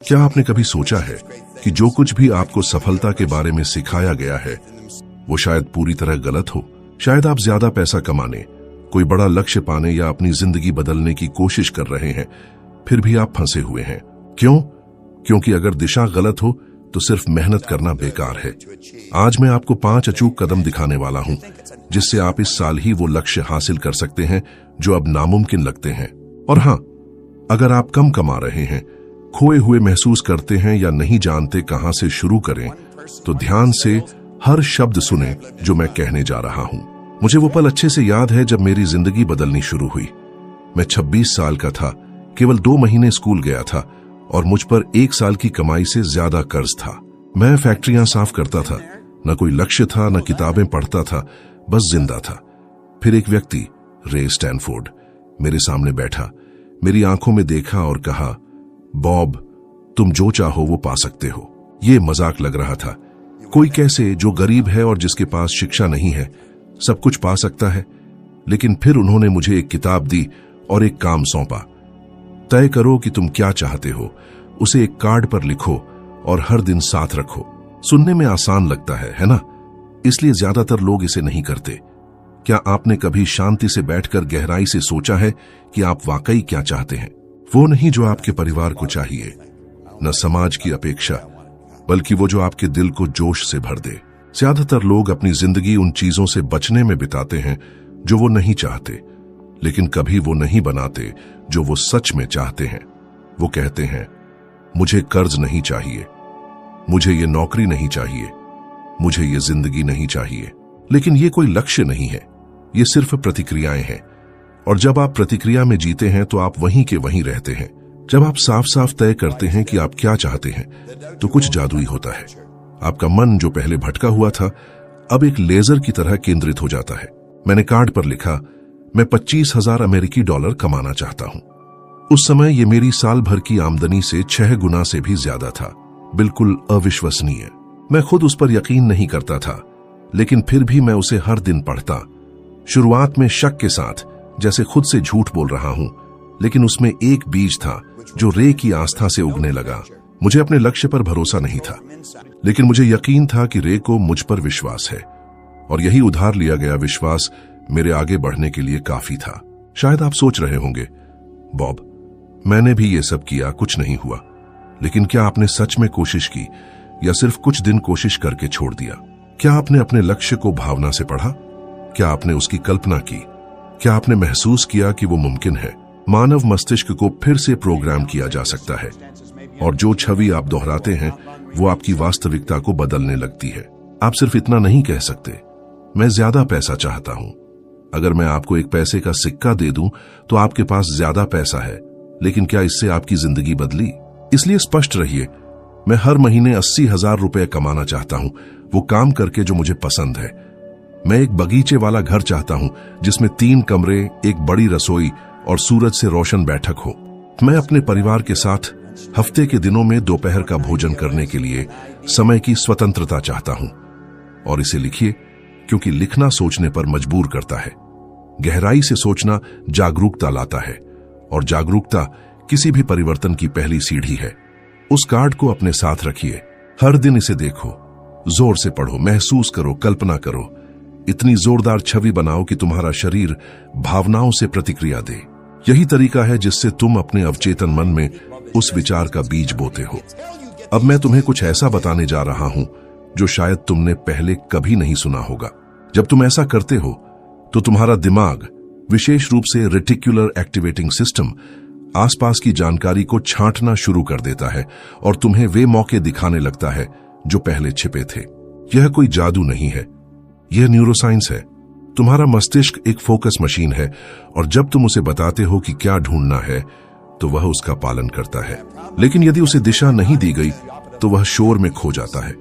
क्या आपने कभी सोचा है कि जो कुछ भी आपको सफलता के बारे में सिखाया गया है वो शायद पूरी तरह गलत हो? शायद आप ज्यादा पैसा कमाने, कोई बड़ा लक्ष्य पाने या अपनी जिंदगी बदलने की कोशिश कर रहे हैं, फिर भी आप फंसे हुए हैं। क्यों? क्योंकि अगर दिशा गलत हो तो सिर्फ मेहनत करना बेकार है। आज मैं आपको 5 अचूक कदम दिखाने वाला हूं जिससे आप इस साल ही वो लक्ष्य हासिल कर सकते हैं जो अब नामुमकिन लगते हैं। और हां, अगर आप कम कमा रहे हैं, खोए हुए महसूस करते हैं या नहीं जानते कहां से शुरू करें, तो ध्यान से हर शब्द सुने जो मैं कहने जा रहा हूं। मुझे वो पल अच्छे से याद है जब मेरी जिंदगी बदलनी शुरू हुई। मैं 26 साल का था, केवल 2 महीने स्कूल गया था और मुझ पर 1 साल की कमाई से ज्यादा कर्ज था। मैं फैक्ट्रियां साफ करता था, न कोई लक्ष्य था, न किताबें पढ़ता था, बस जिंदा था। फिर एक व्यक्ति, रे स्टैनफोर्ड, मेरे सामने बैठा, मेरी आंखों में देखा और कहा, बॉब, तुम जो चाहो वो पा सकते हो। ये मजाक लग रहा था। कोई कैसे, जो गरीब है और जिसके पास शिक्षा नहीं है, सब कुछ पा सकता है? लेकिन फिर उन्होंने मुझे एक किताब दी और एक काम सौंपा। तय करो कि तुम क्या चाहते हो, उसे एक कार्ड पर लिखो और हर दिन साथ रखो। सुनने में आसान लगता है ना? इसलिए ज्यादातर लोग इसे नहीं करते। क्या आपने कभी शांति से बैठकर गहराई से सोचा है कि आप वाकई क्या चाहते हैं? वो नहीं जो आपके परिवार को चाहिए, न समाज की अपेक्षा, बल्कि वो जो आपके दिल को जोश से भर दे। ज्यादातर लोग अपनी जिंदगी उन चीजों से बचने में बिताते हैं जो वो नहीं चाहते, लेकिन कभी वो नहीं बनाते जो वो सच में चाहते हैं। वो कहते हैं, मुझे कर्ज नहीं चाहिए, मुझे ये नौकरी नहीं चाहिए, मुझे ये जिंदगी नहीं चाहिए। लेकिन ये कोई लक्ष्य नहीं है, ये सिर्फ प्रतिक्रियाएं हैं। और जब आप प्रतिक्रिया में जीते हैं तो आप वहीं के वहीं रहते हैं। जब आप साफ साफ तय करते हैं कि आप क्या चाहते हैं तो कुछ जादुई होता है। आपका मन जो पहले भटका हुआ था अब एक लेजर की तरह केंद्रित हो जाता है। मैंने कार्ड पर लिखा, मैं 25,000 अमेरिकी डॉलर कमाना चाहता हूं। उस समय ये मेरी साल भर की आमदनी से 6 गुना से भी ज्यादा था। बिल्कुल अविश्वसनीय। मैं खुद उस पर यकीन नहीं करता था, लेकिन फिर भी मैं उसे हर दिन पढ़ता। शुरुआत में शक के साथ, जैसे खुद से झूठ बोल रहा हूं, लेकिन उसमें एक बीज था जो रे की आस्था से उगने लगा। मुझे अपने लक्ष्य पर भरोसा नहीं था, लेकिन मुझे यकीन था कि रे को मुझ पर विश्वास है, और यही उधार लिया गया विश्वास मेरे आगे बढ़ने के लिए काफी था। शायद आप सोच रहे होंगे, बॉब, मैंने भी ये सब किया, कुछ नहीं हुआ। लेकिन क्या आपने सच में कोशिश की या सिर्फ कुछ दिन कोशिश करके छोड़ दिया? क्या आपने अपने लक्ष्य को भावना से पढ़ा? क्या आपने उसकी कल्पना की? क्या आपने महसूस किया कि वो मुमकिन है? मानव मस्तिष्क को फिर से प्रोग्राम किया जा सकता है, और जो छवि आप दोहराते हैं वो आपकी वास्तविकता को बदलने लगती है। आप सिर्फ इतना नहीं कह सकते, मैं ज्यादा पैसा चाहता हूं। अगर मैं आपको एक पैसे का सिक्का दे दूं तो आपके पास ज्यादा पैसा है, लेकिन क्या इससे आपकी जिंदगी बदली? इसलिए स्पष्ट रहिए, मैं हर महीने 80,000 रुपए कमाना चाहता हूं, वो काम करके जो मुझे पसंद है। मैं एक बगीचे वाला घर चाहता हूं जिसमें 3 कमरे, एक बड़ी रसोई और सूरज से रोशन बैठक हो। मैं अपने परिवार के साथ हफ्ते के दिनों में दोपहर का भोजन करने के लिए समय की स्वतंत्रता चाहता हूं। और इसे लिखिए, क्योंकि लिखना सोचने पर मजबूर करता है। गहराई से सोचना जागरूकता लाता है, और जागरूकता किसी भी परिवर्तन की पहली सीढ़ी है। उस कार्ड को अपने साथ रखिए, हर दिन इसे देखो, जोर से पढ़ो, महसूस करो, कल्पना करो। इतनी जोरदार छवि बनाओ कि तुम्हारा शरीर भावनाओं से प्रतिक्रिया दे। यही तरीका है जिससे तुम अपने अवचेतन मन में उस विचार का बीज बोते हो। अब मैं तुम्हें कुछ ऐसा बताने जा रहा हूं जो शायद तुमने पहले कभी नहीं सुना होगा। जब तुम ऐसा करते हो तो तुम्हारा दिमाग, विशेष रूप से रेटिकुलर एक्टिवेटिंग सिस्टम, आसपास की जानकारी को छांटना शुरू कर देता है और तुम्हें वे मौके दिखाने लगता है जो पहले छिपे थे। यह कोई जादू नहीं है, यह न्यूरोसाइंस है। तुम्हारा मस्तिष्क एक फोकस मशीन है, और जब तुम उसे बताते हो कि क्या ढूंढना है तो वह उसका पालन करता है। लेकिन यदि उसे दिशा नहीं दी गई तो वह शोर में खो जाता है।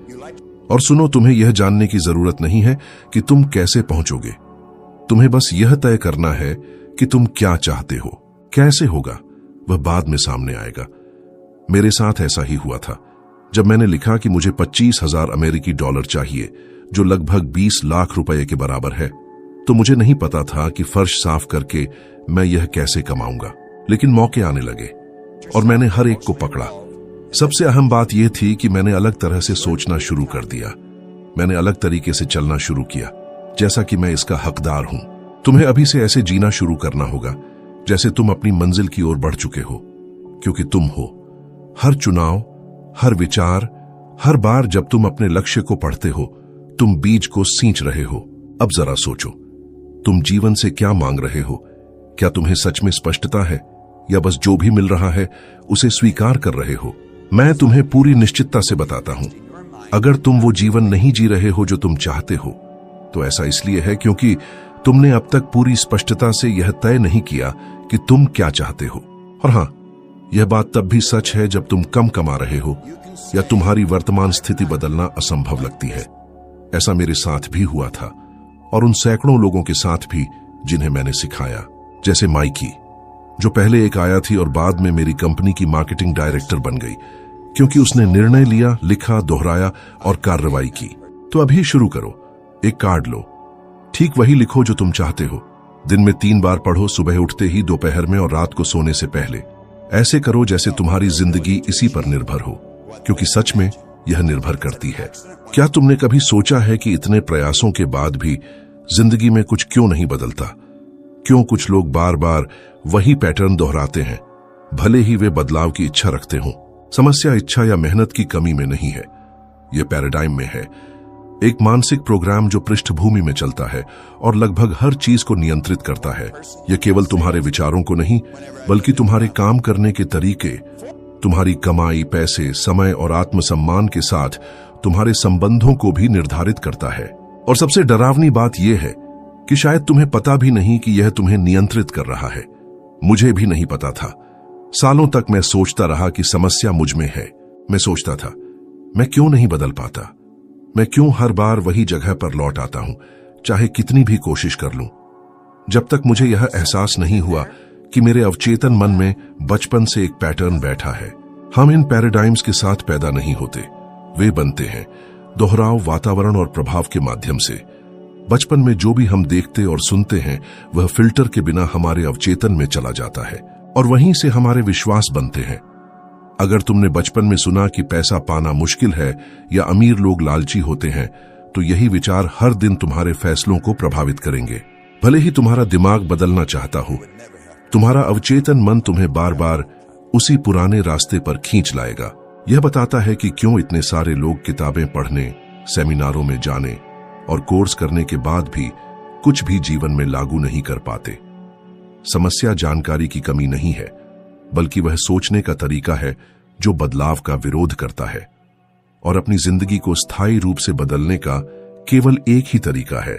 और सुनो, तुम्हें यह जानने की जरूरत नहीं है कि तुम कैसे पहुंचोगे। तुम्हें बस यह तय करना है कि तुम क्या चाहते हो। कैसे होगा वह बाद में सामने आएगा। मेरे साथ ऐसा ही हुआ था। जब मैंने लिखा कि मुझे 25,000 अमेरिकी डॉलर चाहिए, जो लगभग 20 लाख रुपए के बराबर है, तो मुझे नहीं पता था कि फर्श साफ करके मैं यह कैसे कमाऊंगा। लेकिन मौके आने लगे और मैंने हर एक को पकड़ा। सबसे अहम बात यह थी कि मैंने अलग तरह से सोचना शुरू कर दिया। मैंने अलग तरीके से चलना शुरू किया, जैसा कि मैं इसका हकदार हूं। तुम्हें अभी से ऐसे जीना शुरू करना होगा जैसे तुम अपनी मंजिल की ओर बढ़ चुके हो, क्योंकि तुम हो। हर चुनाव, हर विचार, हर बार जब तुम अपने लक्ष्य को पढ़ते हो, तुम बीज को सींच रहे हो। अब जरा सोचो, तुम जीवन से क्या मांग रहे हो? क्या तुम्हें सच में स्पष्टता है, या बस जो भी मिल रहा है उसे स्वीकार कर रहे हो? मैं तुम्हें पूरी निश्चितता से बताता हूं, अगर तुम वो जीवन नहीं जी रहे हो जो तुम चाहते हो, तो ऐसा इसलिए है क्योंकि तुमने अब तक पूरी स्पष्टता से यह तय नहीं किया कि तुम क्या चाहते हो। और हां, यह बात तब भी सच है जब तुम कम कमा रहे हो या तुम्हारी वर्तमान स्थिति बदलना असंभव लगती है। ऐसा मेरे साथ भी हुआ था, और उन सैकड़ों लोगों के साथ भी जिन्हें मैंने सिखाया, जैसे माइकी, जो पहले एक आया थी और बाद में मेरी कंपनी की मार्केटिंग डायरेक्टर बन गई, क्योंकि उसने निर्णय लिया, लिखा, दोहराया और कार्रवाई की। तो अभी शुरू करो, एक कार्ड लो, ठीक वही लिखो जो तुम चाहते हो। दिन में 3 बार पढ़ो, सुबह उठते ही, दोपहर में और रात को सोने से पहले। ऐसे करो जैसे तुम्हारी जिंदगी इसी पर निर्भर हो, क्योंकि सच में यह निर्भर करती है। क्या तुमने कभी सोचा है कि इतने प्रयासों के बाद भी जिंदगी में कुछ क्यों नहीं बदलता? क्यों कुछ लोग बार बार वही पैटर्न दोहराते हैं, भले ही वे बदलाव की इच्छा रखते हों? समस्या इच्छा या मेहनत की कमी में नहीं है, यह पैराडाइम में है। एक मानसिक प्रोग्राम जो पृष्ठभूमि में चलता है और लगभग हर चीज को नियंत्रित करता है। यह केवल तुम्हारे विचारों को नहीं, बल्कि तुम्हारे काम करने के तरीके, तुम्हारी कमाई, पैसे, समय और आत्मसम्मान के साथ तुम्हारे संबंधों को भी निर्धारित करता है। और सबसे डरावनी बात यह है कि शायद तुम्हें पता भी नहीं कि यह तुम्हें नियंत्रित कर रहा है। मुझे भी नहीं पता था। सालों तक मैं सोचता रहा कि समस्या मुझ में है। मैं सोचता था, मैं क्यों नहीं बदल पाता? मैं क्यों हर बार वही जगह पर लौट आता हूं, चाहे कितनी भी कोशिश कर लूं? जब तक मुझे यह एहसास नहीं हुआ कि मेरे अवचेतन मन में बचपन से एक पैटर्न बैठा है। हम इन पैराडाइम्स के साथ पैदा नहीं होते, वे बनते हैं दोहराव, वातावरण और प्रभाव के माध्यम से। बचपन में जो भी हम देखते और सुनते हैं, वह फिल्टर के बिना हमारे अवचेतन में चला जाता है, और वहीं से हमारे विश्वास बनते हैं। अगर तुमने बचपन में सुना कि पैसा पाना मुश्किल है या अमीर लोग लालची होते हैं, तो यही विचार हर दिन तुम्हारे फैसलों को प्रभावित करेंगे। भले ही तुम्हारा दिमाग बदलना चाहता हो, तुम्हारा अवचेतन मन तुम्हें बार बार उसी पुराने रास्ते पर खींच लाएगा। यह बताता है कि क्यों इतने सारे लोग किताबें पढ़ने, सेमिनारों में जाने और कोर्स करने के बाद भी कुछ भी जीवन में लागू नहीं कर पाते। समस्या जानकारी की कमी नहीं है, बल्कि वह सोचने का तरीका है जो बदलाव का विरोध करता है। और अपनी जिंदगी को स्थायी रूप से बदलने का केवल एक ही तरीका है,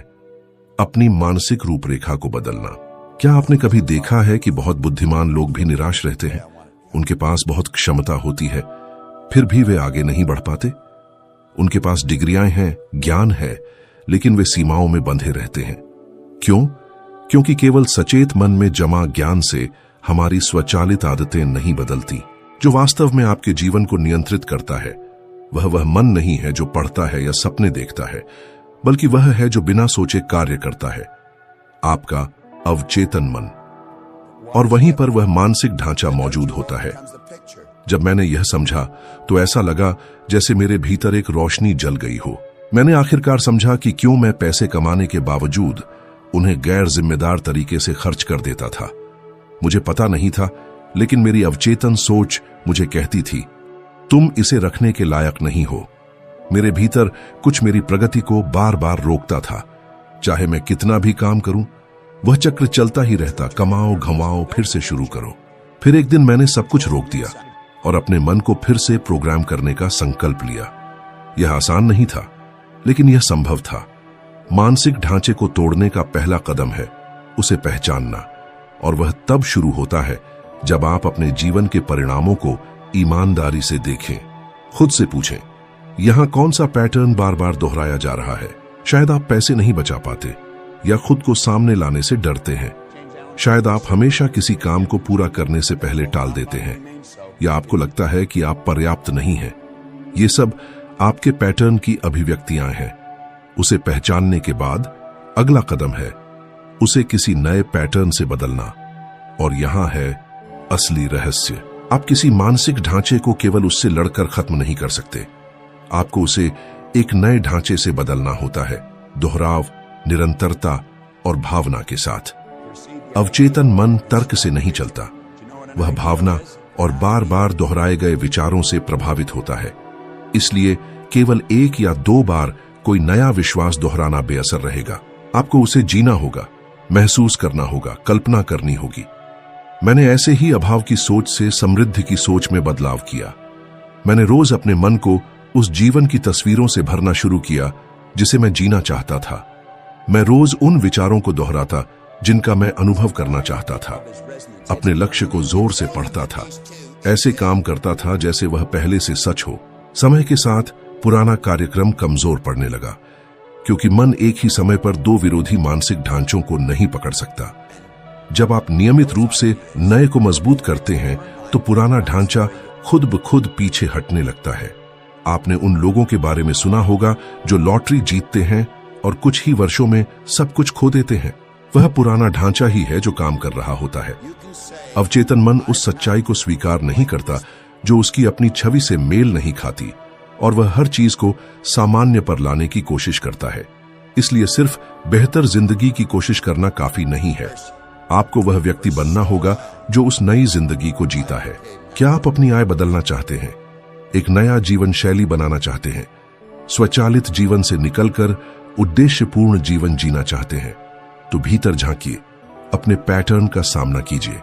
अपनी मानसिक रूपरेखा को बदलना। क्या आपने कभी देखा है कि बहुत बुद्धिमान लोग भी निराश रहते हैं? उनके पास बहुत क्षमता होती है, फिर भी वे आगे नहीं बढ़ पाते। उनके पास डिग्रियां हैं, ज्ञान है, लेकिन वे सीमाओं में बंधे रहते हैं। क्यों? क्योंकि केवल सचेत मन में जमा ज्ञान से हमारी स्वचालित आदतें नहीं बदलती। जो वास्तव में आपके जीवन को नियंत्रित करता है, वह मन नहीं है जो पढ़ता है या सपने देखता है, बल्कि वह है जो बिना सोचे कार्य करता है, आपका अवचेतन मन। और वहीं पर वह मानसिक ढांचा मौजूद होता है। जब मैंने यह समझा तो ऐसा लगा जैसे मेरे भीतर एक रोशनी जल गई हो। मैंने आखिरकार समझा कि क्यों मैं पैसे कमाने के बावजूद उन्हें गैर जिम्मेदार तरीके से खर्च कर देता था। मुझे पता नहीं था, लेकिन मेरी अवचेतन सोच मुझे कहती थी, तुम इसे रखने के लायक नहीं हो। मेरे भीतर कुछ मेरी प्रगति को बार बार रोकता था। चाहे मैं कितना भी काम करूं, वह चक्र चलता ही रहता, कमाओ, घमाओ, फिर से शुरू करो। फिर एक दिन मैंने सब कुछ रोक दिया और अपने मन को फिर से प्रोग्राम करने का संकल्प लिया। यह आसान नहीं था, लेकिन यह संभव था। मानसिक ढांचे को तोड़ने का पहला कदम है उसे पहचानना, और वह तब शुरू होता है जब आप अपने जीवन के परिणामों को ईमानदारी से देखें। खुद से पूछें, यहां कौन सा पैटर्न बार बार दोहराया जा रहा है? शायद आप पैसे नहीं बचा पाते, या खुद को सामने लाने से डरते हैं। शायद आप हमेशा किसी काम को पूरा करने से पहले टाल देते हैं, या आपको लगता है कि आप पर्याप्त नहीं हैं। ये सब आपके पैटर्न की अभिव्यक्तियां हैं। उसे पहचानने के बाद अगला कदम है उसे किसी नए पैटर्न से बदलना। और यहां है असली रहस्य। आप किसी मानसिक ढांचे को केवल उससे लड़कर खत्म नहीं कर सकते, आपको उसे एक नए ढांचे से बदलना होता है, दोहराव, निरंतरता और भावना के साथ। अवचेतन मन तर्क से नहीं चलता, वह भावना और बार बार दोहराए गए विचारों से प्रभावित होता है। इसलिए केवल एक या दो बार कोई नया विश्वास दोहराना बेअसर रहेगा। आपको उसे जीना होगा, महसूस करना होगा, कल्पना करनी होगी। मैंने ऐसे ही अभाव की सोच से समृद्धि की सोच में बदलाव किया। मैंने रोज अपने मन को उस जीवन की तस्वीरों से भरना शुरू किया जिसे मैं जीना चाहता था। मैं रोज उन विचारों को दोहराता जिनका मैं अनुभव करना चाहता था। अपने लक्ष्य को जोर से पढ़ता था, ऐसे काम करता था जैसे वह पहले से सच हो। समय के साथ पुराना कार्यक्रम कमजोर पड़ने लगा, क्योंकि मन एक ही समय पर दो विरोधी मानसिक ढांचों को नहीं पकड़ सकता। जब आप नियमित रूप से नए को मजबूत करते हैं तो पुराना ढांचा खुद ब खुद पीछे हटने लगता है। आपने उन लोगों के बारे में सुना होगा जो लॉटरी जीतते हैं और कुछ ही वर्षों में सब कुछ खो देते हैं। वह पुराना ढांचा ही है जो काम कर रहा होता है। अवचेतन मन उस सच्चाई को स्वीकार नहीं करता जो उसकी अपनी छवि से मेल नहीं खाती, और वह हर चीज को सामान्य पर लाने की कोशिश करता है। इसलिए सिर्फ बेहतर जिंदगी की कोशिश करना काफी नहीं है, आपको वह व्यक्ति बनना होगा जो उस नई जिंदगी को जीता है। क्या आप अपनी आय बदलना चाहते हैं, एक नया जीवन शैली बनाना चाहते हैं, स्वचालित जीवन से निकलकर उद्देश्यपूर्ण जीवन जीना चाहते हैं? तो भीतर झांकिए, अपने पैटर्न का सामना कीजिए,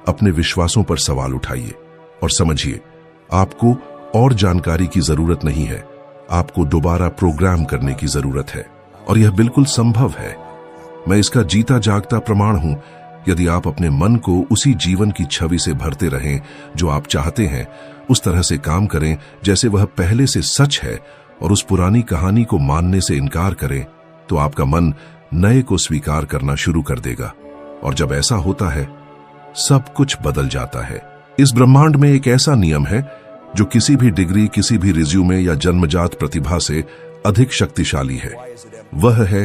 अपने विश्वासों पर सवाल उठाइए और समझिए आपको और जानकारी की जरूरत नहीं है, आपको दोबारा प्रोग्राम करने की जरूरत है। और यह बिल्कुल संभव है। मैं इसका जीता जागता प्रमाण हूं। यदि आप अपने मन को उसी जीवन की छवि से भरते रहें जो आप चाहते हैं, उस तरह से काम करें जैसे वह पहले से सच है, और उस पुरानी कहानी को मानने से इनकार करें, तो आपका मन नए को स्वीकार करना शुरू कर देगा। और जब ऐसा होता है, सब कुछ बदल जाता है। इस ब्रह्मांड में एक ऐसा नियम है जो किसी भी डिग्री, किसी भी रिज्यूमे या जन्मजात प्रतिभा से अधिक शक्तिशाली है। वह है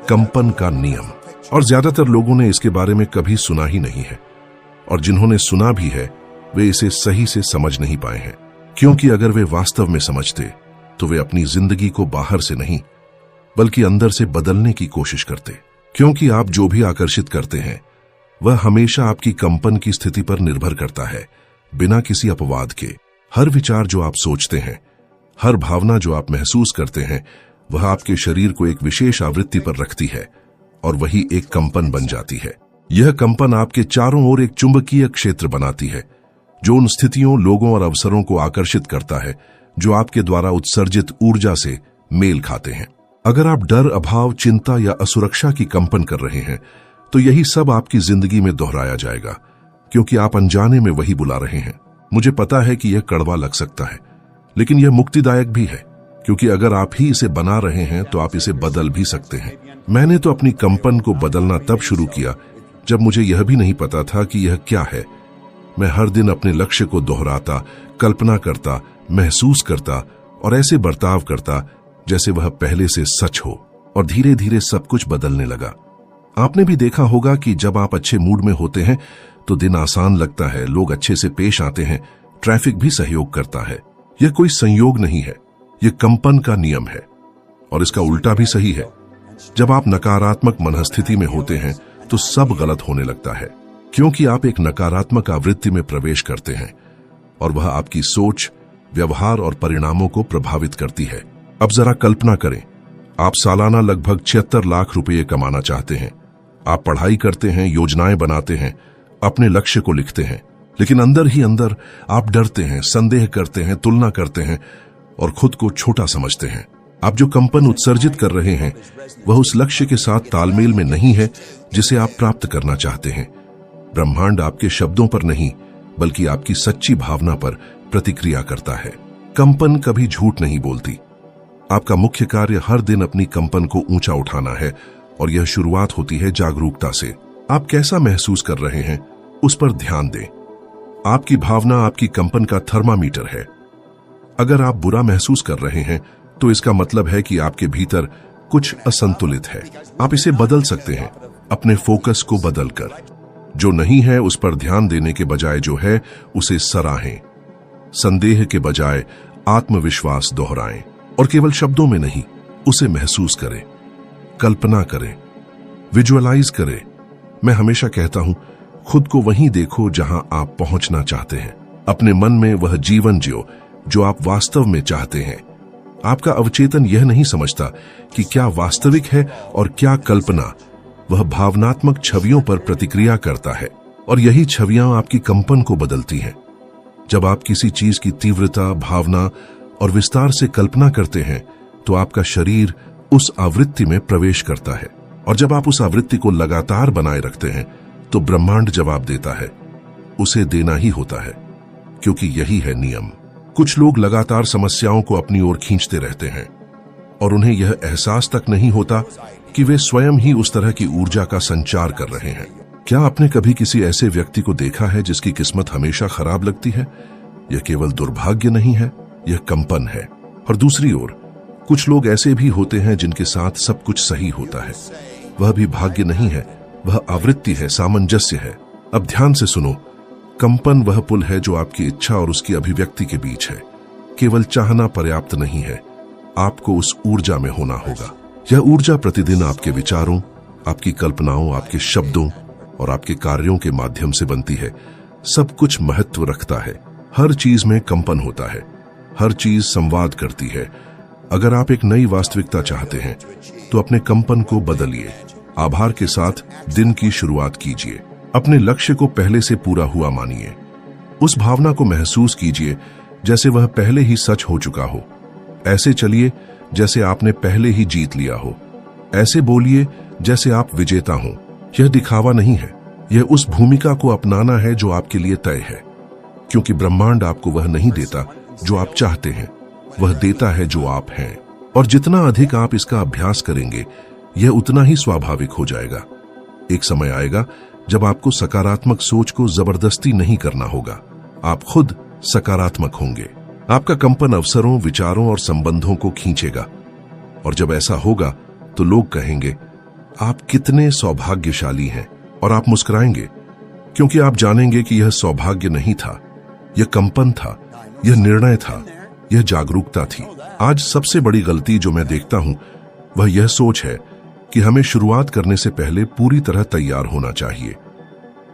कंपन का नियम। और ज्यादातर लोगों ने इसके बारे में कभी सुना ही नहीं है, और जिन्होंने सुना भी है वे इसे सही से समझ नहीं पाए हैं। क्योंकि अगर वे वास्तव में समझते तो वे अपनी जिंदगी को बाहर से नहीं बल्कि अंदर से बदलने की कोशिश करते। क्योंकि आप जो भी आकर्षित करते हैं वह हमेशा आपकी कंपन की स्थिति पर निर्भर करता है, बिना किसी अपवाद के। हर विचार जो आप सोचते हैं, हर भावना जो आप महसूस करते हैं, वह आपके शरीर को एक विशेष आवृत्ति पर रखती है, और वही एक कंपन बन जाती है। यह कंपन आपके चारों ओर एक चुंबकीय क्षेत्र बनाती है, जो उन स्थितियों, लोगों और अवसरों को आकर्षित करता है जो आपके द्वारा उत्सर्जित ऊर्जा से मेल खाते हैं। अगर आप डर, अभाव, चिंता या असुरक्षा की कंपन कर रहे हैं, तो यही सब आपकी जिंदगी में दोहराया जाएगा, क्योंकि आप अनजाने में वही बुला रहे हैं। मुझे पता है कि यह कड़वा लग सकता है, लेकिन यह मुक्तिदायक भी है, क्योंकि अगर आप ही इसे बना रहे हैं तो आप इसे बदल भी सकते हैं। मैंने तो अपनी कंपन को बदलना तब शुरू किया जब मुझे यह भी नहीं पता था कि यह क्या है। मैं हर दिन अपने लक्ष्य को दोहराता, कल्पना करता, महसूस करता और ऐसे बर्ताव करता जैसे वह पहले से सच हो, और धीरे धीरे सब कुछ बदलने लगा। आपने भी देखा होगा कि जब आप अच्छे मूड में होते हैं तो दिन आसान लगता है, लोग अच्छे से पेश आते हैं, ट्रैफिक भी सहयोग करता है। यह कोई संयोग नहीं है, यह कंपन का नियम है। और इसका उल्टा भी सही है। जब आप नकारात्मक मनस्थिति में होते हैं तो सब गलत होने लगता है, क्योंकि आप एक नकारात्मक आवृत्ति में प्रवेश करते हैं, और वह आपकी सोच, व्यवहार और परिणामों को प्रभावित करती है। अब जरा कल्पना करें, आप सालाना लगभग 76 लाख रुपए कमाना चाहते हैं। आप पढ़ाई करते हैं, योजनाएं बनाते हैं, अपने लक्ष्य को लिखते हैं, लेकिन अंदर ही अंदर आप डरते हैं, संदेह करते हैं, तुलना करते हैं और खुद को छोटा समझते हैं। आप जो कंपन उत्सर्जित कर रहे हैं वह उस लक्ष्य के साथ तालमेल में नहीं है जिसे आप प्राप्त करना चाहते हैं। ब्रह्मांड आपके शब्दों पर नहीं बल्कि आपकी सच्ची भावना पर प्रतिक्रिया करता है। कंपन कभी झूठ नहीं बोलती। आपका मुख्य कार्य हर दिन अपनी कंपन को ऊंचा उठाना है, और यह शुरुआत होती है जागरूकता से। आप कैसा महसूस कर रहे हैं उस पर ध्यान दें। आपकी भावना आपकी कंपन का थर्मामीटर है। अगर आप बुरा महसूस कर रहे हैं तो इसका मतलब है कि आपके भीतर कुछ असंतुलित है। आप इसे बदल सकते हैं अपने फोकस को बदलकर। जो नहीं है उस पर ध्यान देने के बजाय जो है उसे सराहें। संदेह के बजाय आत्मविश्वास दोहराएं और केवल शब्दों में नहीं, उसे महसूस करें, कल्पना करें, विजुअलाइज करें। मैं हमेशा कहता हूं, खुद को वहीं देखो जहां आप पहुंचना चाहते हैं। अपने मन में वह जीवन जियो जो आप वास्तव में चाहते हैं। आपका अवचेतन यह नहीं समझता कि क्या वास्तविक है और क्या कल्पना। वह भावनात्मक छवियों पर प्रतिक्रिया करता है और यही छवियां आपकी कंपन को बदलती हैं। जब आप किसी चीज की तीव्रता, भावना और विस्तार से कल्पना करते हैं तो आपका शरीर उस आवृत्ति में प्रवेश करता है, और जब आप उस आवृत्ति को लगातार बनाए रखते हैं तो ब्रह्मांड जवाब देता है। उसे देना ही होता है, क्योंकि यही है नियम। कुछ लोग लगातार समस्याओं को अपनी ओर खींचते रहते हैं और उन्हें यह एहसास तक नहीं होता कि वे स्वयं ही उस तरह की ऊर्जा का संचार कर रहे हैं। क्या आपने कभी किसी ऐसे व्यक्ति को देखा है जिसकी किस्मत हमेशा खराब लगती है? यह केवल दुर्भाग्य नहीं है, यह कंपन है। और दूसरी ओर कुछ लोग ऐसे भी होते हैं जिनके साथ सब कुछ सही होता है। वह भी भाग्य नहीं है, वह आवृत्ति है, सामंजस्य है। अब ध्यान से सुनो, कंपन वह पुल है जो आपकी इच्छा और उसकी अभिव्यक्ति के बीच है। केवल चाहना पर्याप्त नहीं है, आपको उस ऊर्जा में होना होगा। यह ऊर्जा प्रतिदिन आपके विचारों, आपकी कल्पनाओं, आपके शब्दों और आपके कार्यों के माध्यम से बनती है। सब कुछ महत्व रखता है, हर चीज में कंपन होता है, हर चीज संवाद करती है। अगर आप एक नई वास्तविकता चाहते हैं तो अपने कंपन को बदलिए। आभार के साथ दिन की शुरुआत कीजिए। अपने लक्ष्य को पहले से पूरा हुआ मानिए। उस भावना को महसूस कीजिए जैसे वह पहले ही सच हो चुका हो। ऐसे चलिए जैसे आपने पहले ही जीत लिया हो। ऐसे बोलिए जैसे आप विजेता हो। यह दिखावा नहीं है, यह उस भूमिका को अपनाना है जो आपके लिए तय है। क्योंकि ब्रह्मांड आपको वह नहीं देता जो आप चाहते हैं, वह देता है जो आप हैं। और जितना अधिक आप इसका अभ्यास करेंगे, यह उतना ही स्वाभाविक हो जाएगा। एक समय आएगा जब आपको सकारात्मक सोच को जबरदस्ती नहीं करना होगा, आप खुद सकारात्मक होंगे। आपका कंपन अवसरों, विचारों और संबंधों को खींचेगा। और जब ऐसा होगा तो लोग कहेंगे, आप कितने सौभाग्यशाली हैं, और आप मुस्कुराएंगे, क्योंकि आप जानेंगे कि यह सौभाग्य नहीं था, यह कंपन था, यह निर्णय था, यह जागरूकता थी। आज सबसे बड़ी गलती जो मैं देखता हूं वह यह सोच है कि हमें शुरुआत करने से पहले पूरी तरह तैयार होना चाहिए।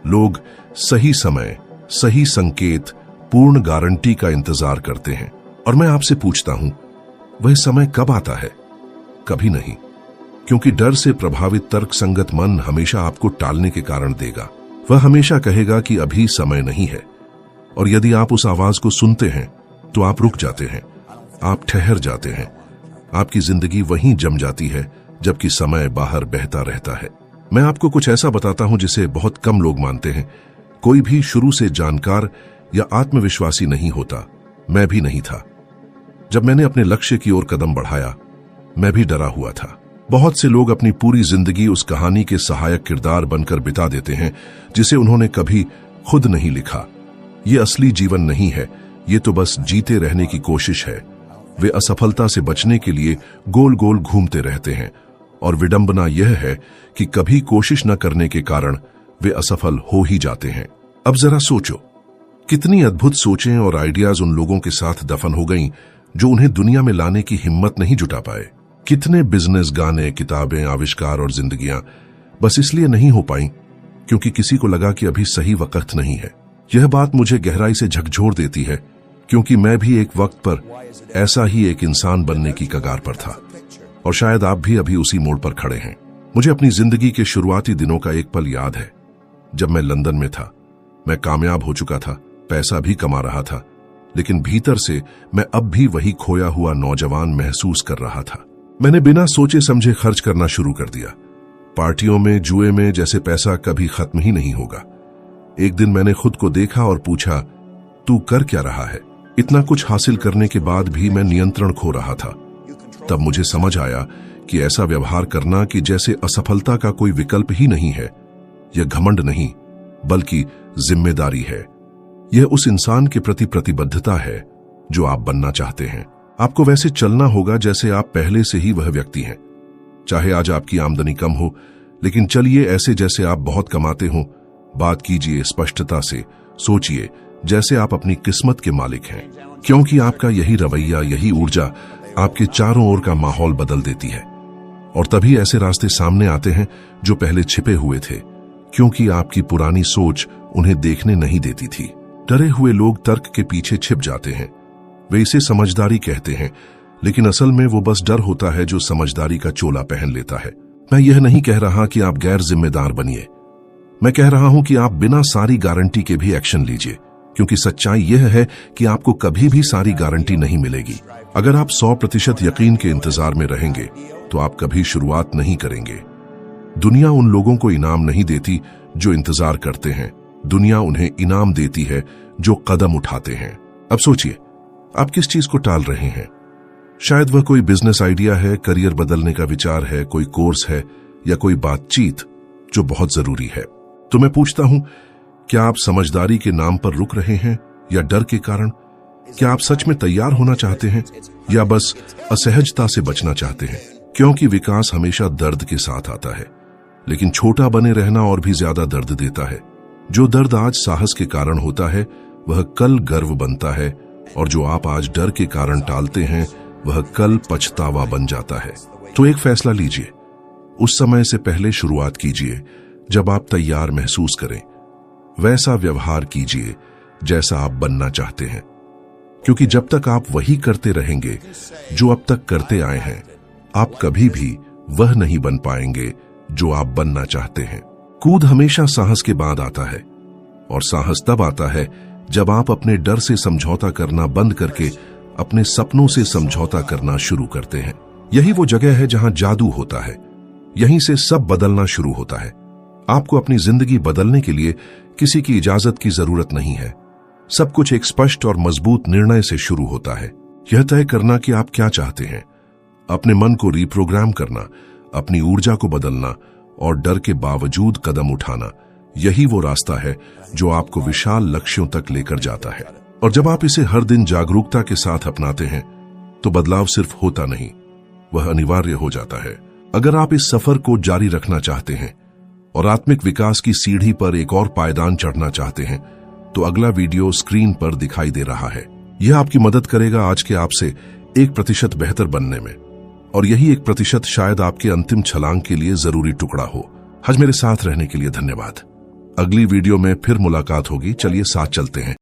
लोग सही समय, सही संकेत, पूर्ण गारंटी का इंतजार करते हैं, और मैं आपसे पूछता हूं, वह समय कब आता है? कभी नहीं, क्योंकि डर से प्रभावित तर्कसंगत मन हमेशा आपको टालने के कारण देगा। वह हमेशा कहेगा कि अभी समय नहीं है, और यदि आप उस आवाज को सुनते हैं तो आप रुक जाते हैं, आप ठहर जाते हैं। आपकी जिंदगी वहीं जम जाती है जबकि समय बाहर बहता रहता है। मैं आपको कुछ ऐसा बताता हूं जिसे बहुत कम लोग मानते हैं। कोई भी शुरू से जानकार या आत्मविश्वासी नहीं होता। मैं भी नहीं था। जब मैंने अपने लक्ष्य की ओर कदम बढ़ाया, मैं भी डरा हुआ था। बहुत से लोग अपनी पूरी जिंदगी उस कहानी के सहायक किरदार बनकर बिता देते हैं जिसे उन्होंने कभी खुद नहीं लिखा। ये असली जीवन नहीं है, ये तो बस जीते रहने की कोशिश है। वे असफलता से बचने के लिए गोल गोल घूमते रहते हैं, और विडंबना यह है कि कभी कोशिश न करने के कारण वे असफल हो ही जाते हैं। अब जरा सोचो, कितनी अद्भुत सोचें और आइडियाज उन लोगों के साथ दफन हो गईं जो उन्हें दुनिया में लाने की हिम्मत नहीं जुटा पाए। कितने बिजनेस, गाने, किताबें, आविष्कार और जिंदगियां बस इसलिए नहीं हो पाई क्योंकि किसी को लगा कि अभी सही वक्त नहीं है। यह बात मुझे गहराई से झकझोर देती है, क्योंकि मैं भी एक वक्त पर ऐसा ही एक इंसान बनने की कगार पर था, और शायद आप भी अभी उसी मोड़ पर खड़े हैं। मुझे अपनी जिंदगी के शुरुआती दिनों का एक पल याद है, जब मैं लंदन में था। मैं कामयाब हो चुका था, पैसा भी कमा रहा था, लेकिन भीतर से मैं अब भी वही खोया हुआ नौजवान महसूस कर रहा था। मैंने बिना सोचे समझे खर्च करना शुरू कर दिया, पार्टियों में, जुए में, जैसे पैसा कभी खत्म ही नहीं होगा। एक दिन मैंने खुद को देखा और पूछा, तू कर क्या रहा है? इतना कुछ हासिल करने के बाद भी मैं नियंत्रण खो रहा था। तब मुझे समझ आया कि ऐसा व्यवहार करना कि जैसे असफलता का कोई विकल्प ही नहीं है, यह घमंड नहीं बल्कि जिम्मेदारी है। यह उस इंसान के प्रति प्रतिबद्धता है जो आप बनना चाहते हैं। आपको वैसे चलना होगा जैसे आप पहले से ही वह व्यक्ति हैं। चाहे आज आपकी आमदनी कम हो, लेकिन चलिए ऐसे जैसे आप बहुत कमाते हो, बात कीजिए स्पष्टता से, सोचिए जैसे आप अपनी किस्मत के मालिक हैं, क्योंकि आपका यही रवैया, यही ऊर्जा आपके चारों ओर का माहौल बदल देती है। और तभी ऐसे रास्ते सामने आते हैं जो पहले छिपे हुए थे, क्योंकि आपकी पुरानी सोच उन्हें देखने नहीं देती थी। डरे हुए लोग तर्क के पीछे छिप जाते हैं। वे इसे समझदारी कहते हैं, लेकिन असल में वो बस डर होता है जो समझदारी का चोला पहन लेता है। मैं यह नहीं कह रहा कि आप गैर जिम्मेदार बनिए, मैं कह रहा हूं कि आप बिना सारी गारंटी के भी एक्शन लीजिए, क्योंकि सच्चाई यह है कि आपको कभी भी सारी गारंटी नहीं मिलेगी। अगर आप 100% यकीन के इंतजार में रहेंगे तो आप कभी शुरुआत नहीं करेंगे। दुनिया उन लोगों को इनाम नहीं देती जो इंतजार करते हैं, दुनिया उन्हें इनाम देती है जो कदम उठाते हैं। अब सोचिए, आप किस चीज को टाल रहे हैं? शायद वह कोई बिजनेस आइडिया है, करियर बदलने का विचार है, कोई कोर्स है या कोई बातचीत जो बहुत जरूरी है। तो मैं पूछता हूं, क्या आप समझदारी के नाम पर रुक रहे हैं या डर के कारण? क्या आप सच में तैयार होना चाहते हैं या बस असहजता से बचना चाहते हैं? क्योंकि विकास हमेशा दर्द के साथ आता है, लेकिन छोटा बने रहना और भी ज्यादा दर्द देता है। जो दर्द आज साहस के कारण होता है वह कल गर्व बनता है, और जो आप आज डर के कारण टालते हैं वह कल पछतावा बन जाता है। तो एक फैसला लीजिए, उस समय से पहले शुरुआत कीजिए जब आप तैयार महसूस करें। वैसा व्यवहार कीजिए जैसा आप बनना चाहते हैं, क्योंकि जब तक आप वही करते रहेंगे जो अब तक करते आए हैं, आप कभी भी वह नहीं बन पाएंगे जो आप बनना चाहते हैं। कूद हमेशा साहस के बाद आता है, और साहस तब आता है जब आप अपने डर से समझौता करना बंद करके अपने सपनों से समझौता करना शुरू करते हैं। यही वो जगह है जहां जादू होता है, यहीं से सब बदलना शुरू होता है। आपको अपनी जिंदगी बदलने के लिए किसी की इजाजत की जरूरत नहीं है। सब कुछ एक स्पष्ट और मजबूत निर्णय से शुरू होता है। यह तय करना कि आप क्या चाहते हैं, अपने मन को रिप्रोग्राम करना, अपनी ऊर्जा को बदलना और डर के बावजूद कदम उठाना, यही वो रास्ता है जो आपको विशाल लक्ष्यों तक लेकर जाता है। और जब आप इसे हर दिन जागरूकता के साथ अपनाते हैं तो बदलाव सिर्फ होता नहीं, वह अनिवार्य हो जाता है। अगर आप इस सफर को जारी रखना चाहते हैं और आत्मिक विकास की सीढ़ी पर एक और पायदान चढ़ना चाहते हैं, तो अगला वीडियो स्क्रीन पर दिखाई दे रहा है। यह आपकी मदद करेगा आज के आपसे 1% बेहतर बनने में, और यही 1% शायद आपके अंतिम छलांग के लिए जरूरी टुकड़ा हो। आज मेरे साथ रहने के लिए धन्यवाद। अगली वीडियो में फिर मुलाकात होगी। चलिए साथ चलते हैं।